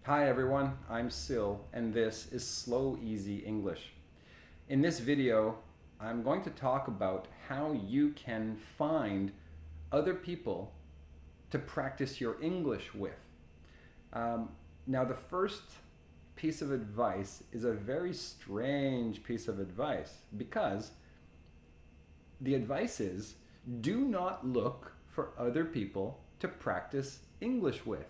Hi everyone, I'm Sil and this is Slow Easy English. In this video, I'm going to talk about how you can find other people to practice your English with. Um, Now, the first piece of advice is a very strange piece of advice because the advice is do not look for other people to practice English with,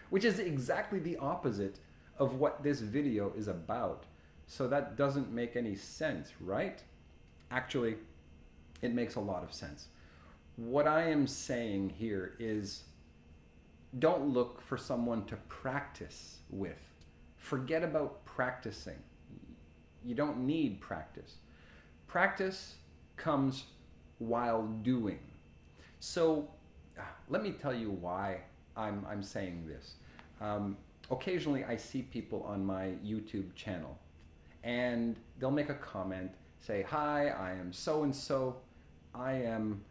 which is exactly the opposite of what this video is about. So that doesn't make any sense, right? Actually, it makes a lot of sense. What I am saying here is don't look for someone to practice with. Forget about practicing. You don't need practice. Practice comes while doing. So let me tell you why I'm saying this. Occasionally, I see people on my YouTube channel, and they'll make a comment, say, "Hi, I am so and so. I am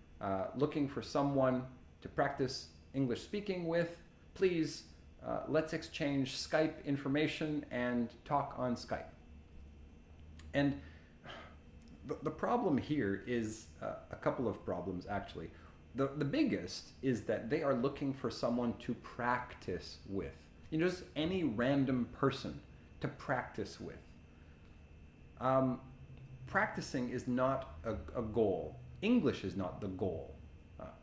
looking for someone to practice English speaking with. Please, let's exchange Skype information and talk on Skype." And the problem here is a couple of problems, actually. The biggest is that they are looking for someone to practice with. Just any random person to practice with. Practicing is not a goal. English is not the goal.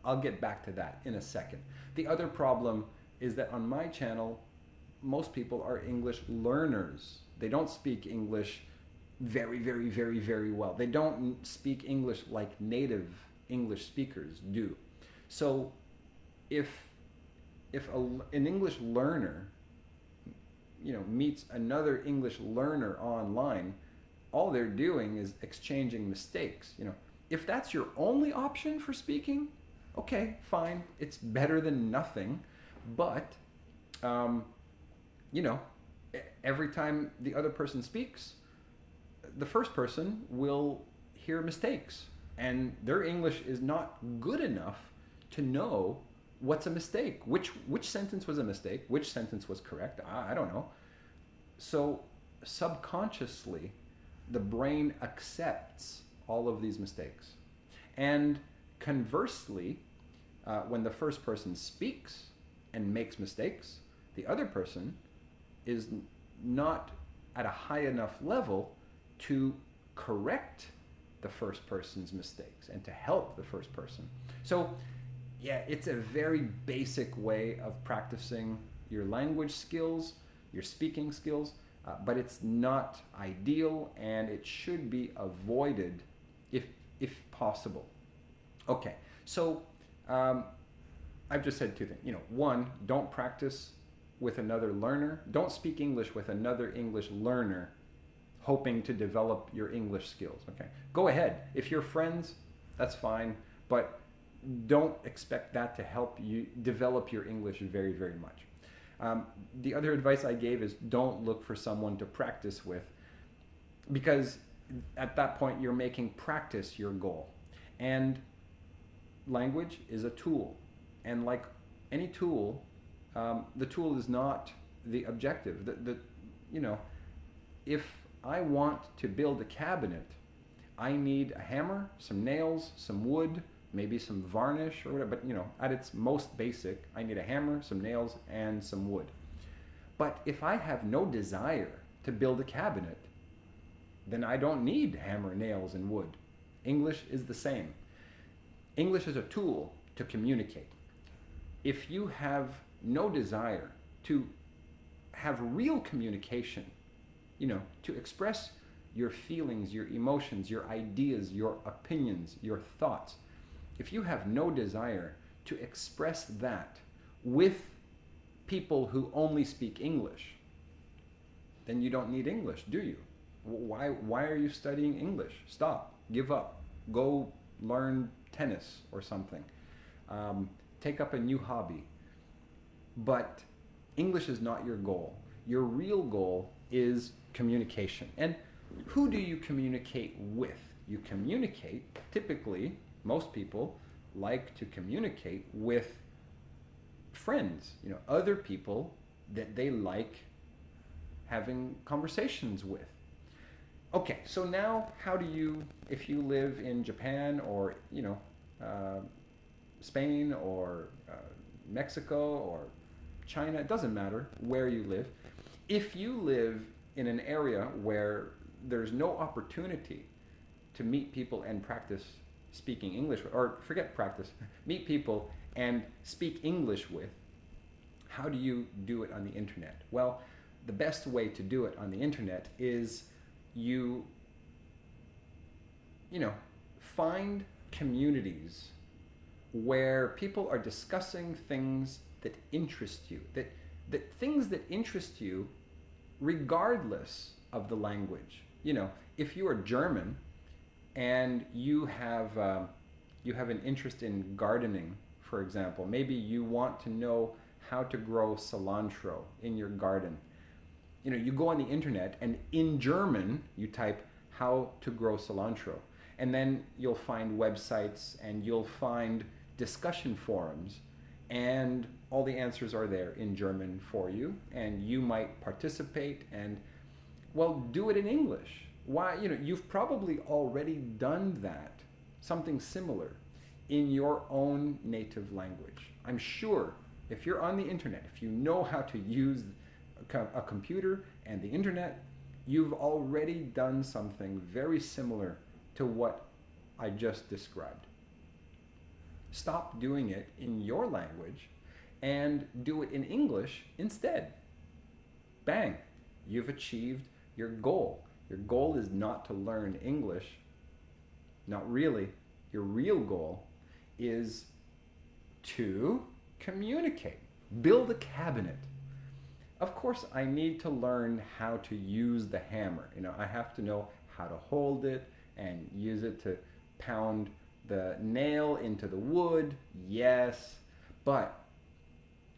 I'll get back to that in a second. The other problem is that on my channel, most people are English learners. They don't speak English very, very, very, very well. They don't speak English like native English speakers do. So if an English learner meets another English learner online, all they're doing is exchanging mistakes. If that's your only option for speaking, okay, fine. It's better than nothing. But every time the other person speaks, the first person will hear mistakes, and their English is not good enough to know what's a mistake, which sentence was a mistake, which sentence was correct. I don't know. So subconsciously, the brain accepts all of these mistakes. And conversely, when the first person speaks and makes mistakes, the other person is not at a high enough level to correct the first person's mistakes and to help the first person. So yeah, it's a very basic way of practicing your language skills, your speaking skills, but it's not ideal and it should be avoided if possible. Okay, so I've just said two things. One, don't practice with another learner. Don't speak English with another English learner hoping to develop your English skills. Okay, go ahead. If you're friends, that's fine, but don't expect that to help you develop your English very, very much. The other advice I gave is don't look for someone to practice with, because at that point you're making practice your goal. And language is a tool. And like any tool, the tool is not the objective. If I want to build a cabinet, I need a hammer, some nails, some wood, maybe some varnish or whatever. But at its most basic, I need a hammer, some nails, and some wood. But if I have no desire to build a cabinet, then I don't need hammer, nails, and wood. English is the same. English is a tool to communicate. If you have no desire to have real communication, to express your feelings, your emotions, your ideas, your opinions, your thoughts, if you have no desire to express that with people who only speak English, then you don't need English, do you? Why are you studying English? Stop. Give up. Go learn tennis or something. Take up a new hobby. But English is not your goal. Your real goal is communication. And who do you communicate with? You communicate, typically, most people like to communicate with friends, other people that they like having conversations with. Okay, so now how do you, if you live in Japan or, Spain or Mexico or China, it doesn't matter where you live. If you live in an area where there's no opportunity to meet people and practice speaking English, or forget practice, meet people and speak English with, how do you do it on the internet? Well, the best way to do it on the internet is you find communities where people are discussing things that interest you, that things that interest you regardless of the language. If you are German and you have an interest in gardening, for example, maybe you want to know how to grow cilantro in your garden. You go on the internet and in German you type how to grow cilantro, and then you'll find websites and you'll find discussion forums, and all the answers are there in German for you, and you might participate and, well, do it in English. Why? You've probably already done that, something similar, in your own native language. I'm sure if you're on the internet, if you know how to use a computer and the internet, you've already done something very similar to what I just described. Stop doing it in your language and do it in English instead. Bang, you've achieved your goal. Your goal is not to learn English. Not really. Your real goal is to communicate. Build a cabinet. Of course, I need to learn how to use the hammer. I have to know how to hold it and use it to pound the nail into the wood. Yes, but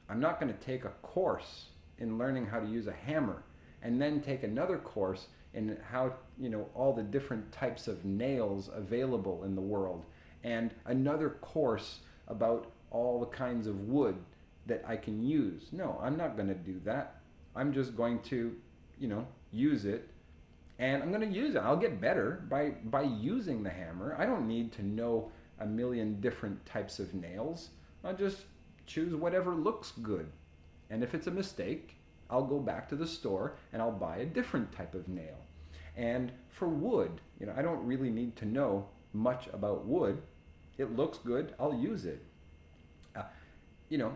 I'm not going to take a course in learning how to use a hammer and then take another course in how, all the different types of nails available in the world, and another course about all the kinds of wood that I can use. No, I'm not going to do that. I'm just going to, use it, and I'm going to use it. I'll get better by using the hammer. I don't need to know a million different types of nails. I'll just choose whatever looks good. And if it's a mistake, I'll go back to the store and I'll buy a different type of nail. And for wood, I don't really need to know much about wood. It looks good, I'll use it.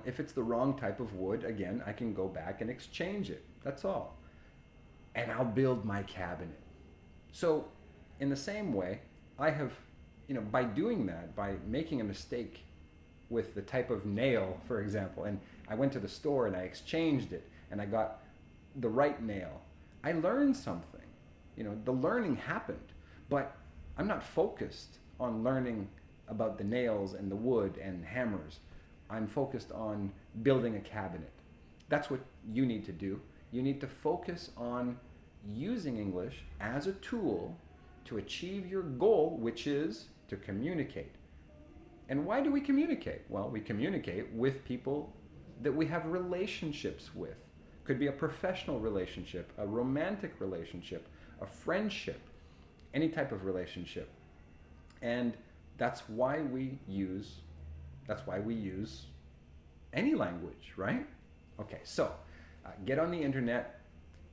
If it's the wrong type of wood, again, I can go back and exchange it. That's all. And I'll build my cabinet. So in the same way, I have, by doing that, by making a mistake with the type of nail, for example, and I went to the store and I exchanged it and I got the right nail, I learned something. The learning happened, but I'm not focused on learning about the nails and the wood and hammers. I'm focused on building a cabinet. That's what you need to do. You need to focus on using English as a tool to achieve your goal, which is to communicate. And why do we communicate? Well, we communicate with people that we have relationships with. Could be a professional relationship, a romantic relationship, a friendship, any type of relationship. And that's why we use any language, right? Okay, so get on the internet,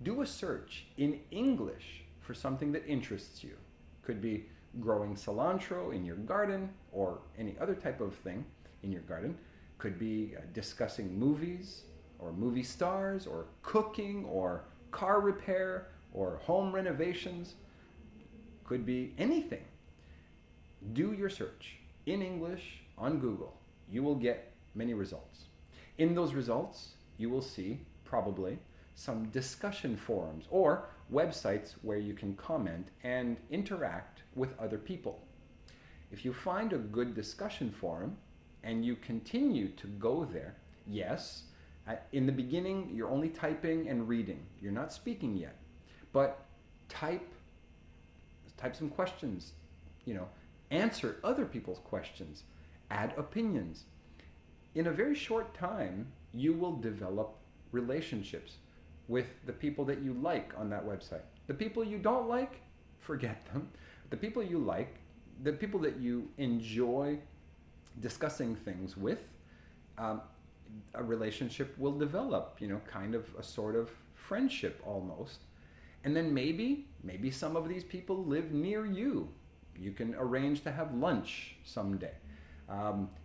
do a search in English for something that interests you. Could be growing cilantro in your garden or any other type of thing in your garden. Could be discussing movies or movie stars or cooking or car repair or home renovations. Could be anything. Do your search in English on Google. You will get many results. In those results, you will see probably some discussion forums or websites where you can comment and interact with other people. If you find a good discussion forum and you continue to go there, yes, in the beginning you're only typing and reading. You're not speaking yet. But type some questions, answer other people's questions, add opinions. In a very short time, you will develop relationships with the people that you like on that website. The people you don't like, forget them. The people you like, the people that you enjoy discussing things with, a relationship will develop, kind of a sort of friendship almost. And then maybe some of these people live near you. You can arrange to have lunch someday.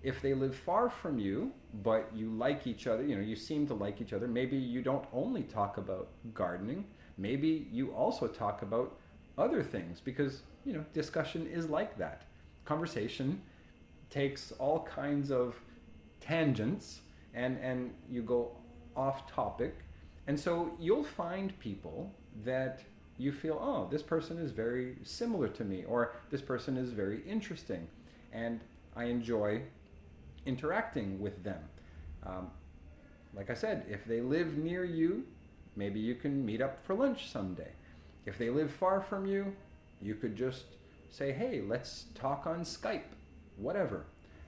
If they live far from you, but you like each other, you seem to like each other, maybe you don't only talk about gardening, maybe you also talk about other things, because, discussion is like that. Conversation takes all kinds of tangents, and you go off topic. And so you'll find people that you feel, oh, this person is very similar to me, or this person is very interesting, and I enjoy interacting with them. Like I said, if they live near you, maybe you can meet up for lunch someday. If they live far from you, you could just say, hey, let's talk on Skype, whatever.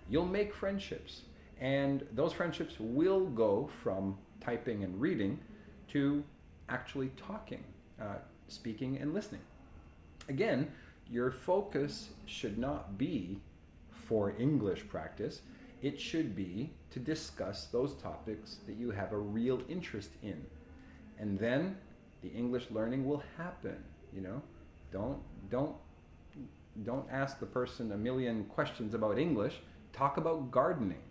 You'll make friendships, and those friendships will go from typing and reading to actually talking, speaking and listening. Again, your focus should not be for English practice. It should be to discuss those topics that you have a real interest in. And then the English learning will happen, Don't ask the person a million questions about English. Talk about gardening.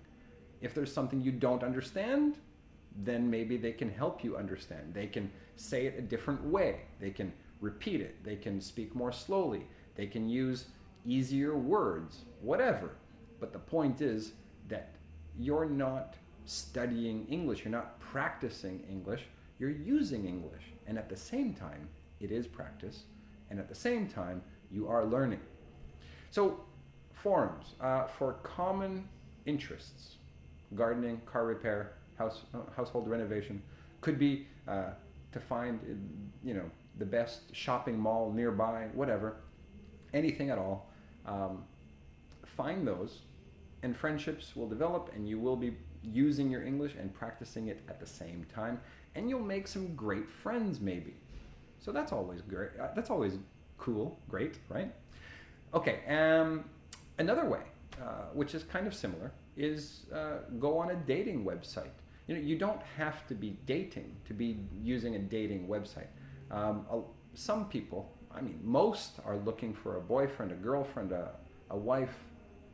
If there's something you don't understand, then maybe they can help you understand. They can say it a different way. They can repeat it. They can speak more slowly. They can use easier words, whatever. But the point is that you're not studying English. You're not practicing English. You're using English. And at the same time, it is practice. And at the same time, you are learning. So, forums for common interests: gardening, car repair, household renovation. Could be to find, the best shopping mall nearby, whatever. Anything at all. Find those, and friendships will develop, and you will be using your English and practicing it at the same time, and you'll make some great friends maybe. So that's always great. That's always cool, great, right? Okay, another way, which is kind of similar, is go on a dating website. You don't have to be dating to be using a dating website. Some people, most are looking for a boyfriend, a girlfriend, a wife,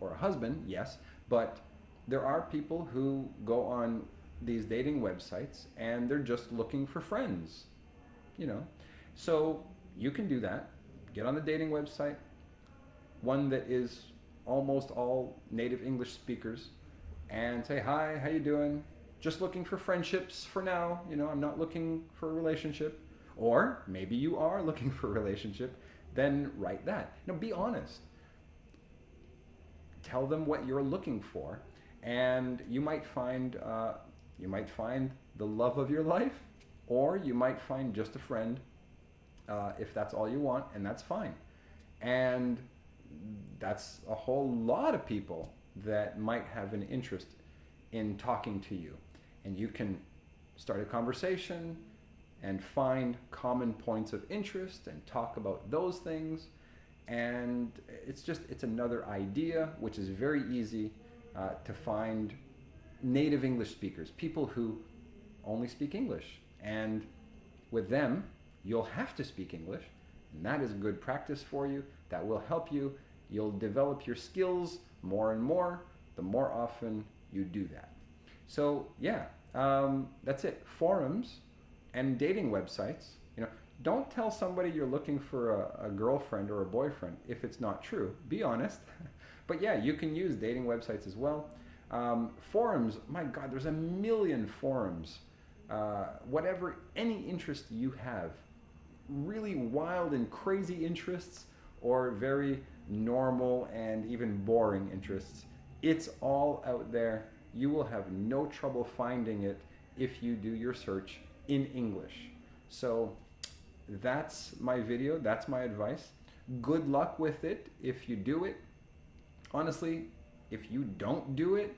or a husband, yes, but there are people who go on these dating websites and they're just looking for friends, So you can do that. Get on the dating website, one that is almost all native English speakers, and say, hi, how you doing? Just looking for friendships for now. I'm not looking for a relationship. Or maybe you are looking for a relationship. Then write that. Be honest. Tell them what you're looking for, and you might find the love of your life, or you might find just a friend, if that's all you want, and that's fine. And that's a whole lot of people that might have an interest in talking to you. And you can start a conversation and find common points of interest and talk about those things. And it's another idea, which is very easy to find native English speakers, people who only speak English. And with them, you'll have to speak English. And that is good practice for you. That will help you. You'll develop your skills more and more the more often you do that. So yeah, that's it. Forums and dating websites. Don't tell somebody you're looking for a girlfriend or a boyfriend if it's not true. Be honest. But yeah, you can use dating websites as well. Forums, my God, there's a million forums. Whatever, any interest you have, really wild and crazy interests, or very normal and even boring interests, it's all out there. You will have no trouble finding it if you do your search in English. So that's my video, that's my advice. Good luck with it if you do it. Honestly, if you don't do it,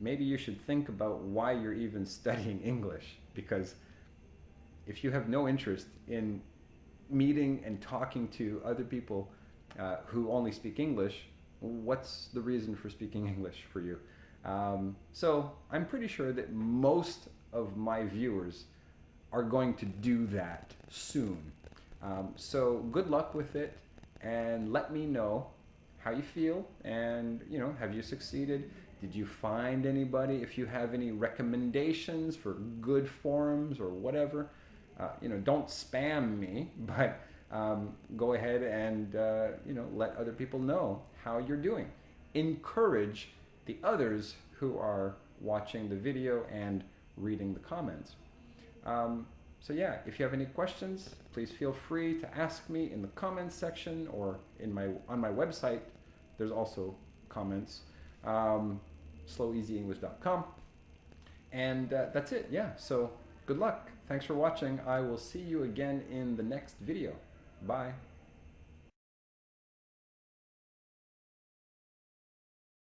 maybe you should think about why you're even studying English. because if you have no interest in meeting and talking to other people who only speak English, what's the reason for speaking English for you? So I'm pretty sure that most of my viewers are going to do that soon. So good luck with it, and let me know how you feel, and have you succeeded? Did you find anybody? If you have any recommendations for good forums or whatever, don't spam me, but go ahead and let other people know how you're doing. Encourage the others who are watching the video and reading the comments. So yeah, if you have any questions, please feel free to ask me in the comments section or on my website. There's also comments, sloweasyenglish.com. And that's it. Yeah, so good luck. Thanks for watching. I will see you again in the next video. Bye.